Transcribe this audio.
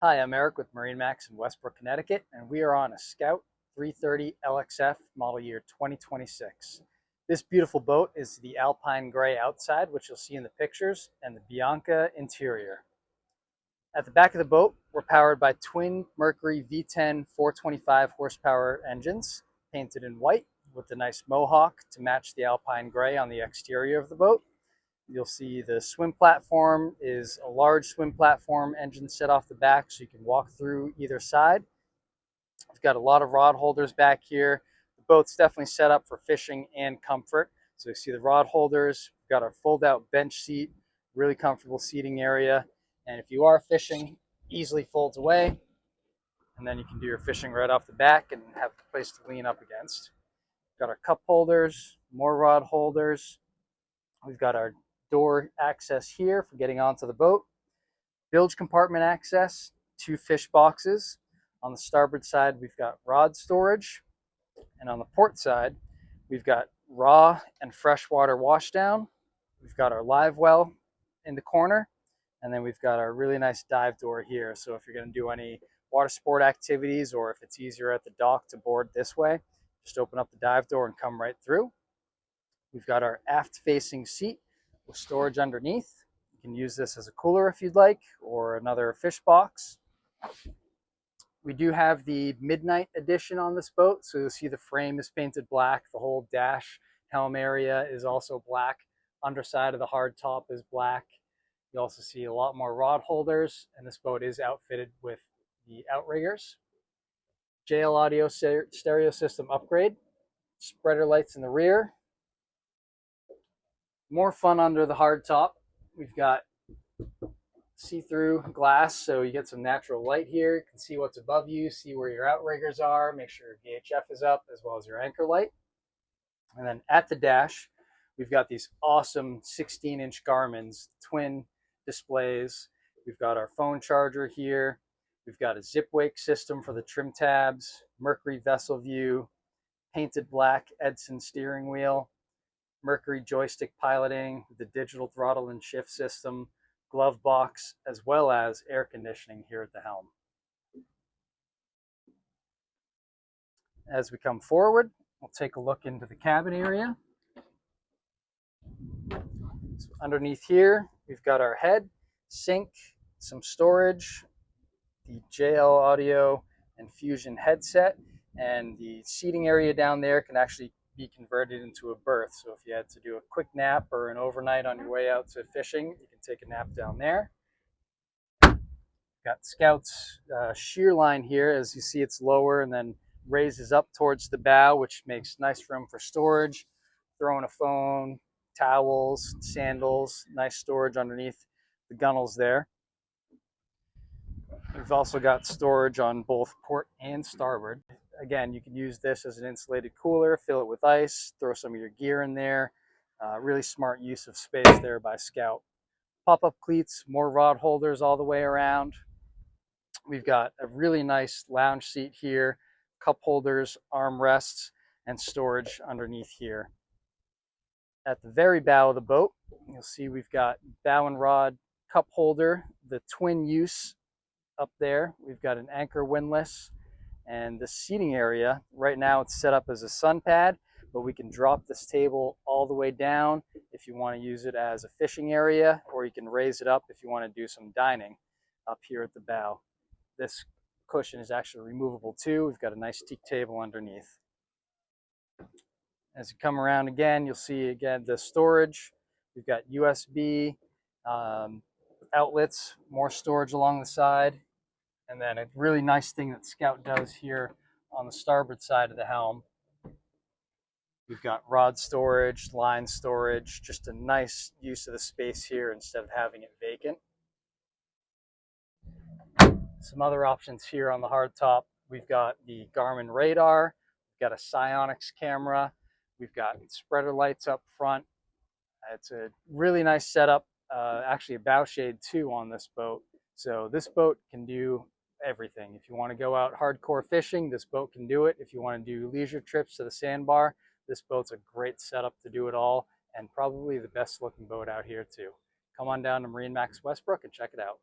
Hi, I'm Eric with MarineMax in Westbrook, Connecticut, and we are on a Scout 330 LXF model year 2026. This beautiful boat is the Alpine Gray outside, which you'll see in the pictures, and the Bianca interior. At the back of the boat, we're powered by twin Mercury V10 425 horsepower engines, painted in white with the nice mohawk to match the Alpine Gray on the exterior of the boat. You'll see the swim platform is a large swim platform, engine set off the back so you can walk through either side. We've got a lot of rod holders back here. The boat's definitely set up for fishing and comfort. So you see the rod holders. We've got our fold out bench seat, really comfortable seating area. And if you are fishing, easily folds away. And then you can do your fishing right off the back and have a place to lean up against. We've got our cup holders, more rod holders. We've got our door access here for getting onto the boat. Bilge compartment access, 2 fish boxes. On the starboard side, we've got rod storage. And on the port side, we've got raw and freshwater washdown. We've got our live well in the corner. And then we've got our really nice dive door here. So if you're going to do any water sport activities, or if it's easier at the dock to board this way, just open up the dive door and come right through. We've got our aft facing seat with storage underneath. You can use this as a cooler if you'd like, or another fish box. We do have the midnight edition on this boat, so you'll see the frame is painted black. The whole dash helm area is also black. Underside of the hard top is black. You also see a lot more rod holders, and this boat is outfitted with the outriggers. JL audio stereo system upgrade. Spreader lights in the rear. More fun under the hard top. We've got see-through glass, so you get some natural light here. You can see what's above you, see where your outriggers are, make sure your VHF is up, as well as your anchor light. And then at the dash, we've got these awesome 16-inch Garmin's twin displays. We've got our phone charger here. We've got a zip wake system for the trim tabs, Mercury vessel view, painted black Edson steering wheel, Mercury joystick piloting, the digital throttle and shift system, glove box, as well as air conditioning here at the helm. As we come forward, we'll take a look into the cabin area. So underneath here, we've got our head, sink, some storage, the JL audio and Fusion headset, and the seating area down there can actually be converted into a berth. So if you had to do a quick nap or an overnight on your way out to fishing, you can take a nap down there. Got Scout's shear line here. As you see, it's lower and then raises up towards the bow, which makes nice room for storage. Throwing a phone, towels, sandals, nice storage underneath the gunnels there. We've also got storage on both port and starboard. Again, you can use this as an insulated cooler, fill it with ice, throw some of your gear in there. Really smart use of space there by Scout. Pop-up cleats, more rod holders all the way around. We've got a really nice lounge seat here, cup holders, armrests, and storage underneath here. At the very bow of the boat, you'll see we've got bow and rod cup holder, the twin use up there. We've got an anchor windlass, and the seating area, right now it's set up as a sun pad, but we can drop this table all the way down if you want to use it as a fishing area, or you can raise it up if you want to do some dining up here at the bow. This cushion is actually removable too. We've got a nice teak table underneath. As you come around again, you'll see again the storage. We've got USB outlets, more storage along the side. And then a really nice thing that Scout does here on the starboard side of the helm. We've got rod storage, line storage, just a nice use of the space here instead of having it vacant. Some other options here on the hardtop. We've got the Garmin radar, we've got a Psionics camera, we've got spreader lights up front. It's a really nice setup, actually a bow shade too on this boat. So this boat can do everything. If you want to go out hardcore fishing, this boat can do it. If you want to do leisure trips to the sandbar, this boat's a great setup to do it all, and probably the best looking boat out here too. Come on down to MarineMax Westbrook and check it out.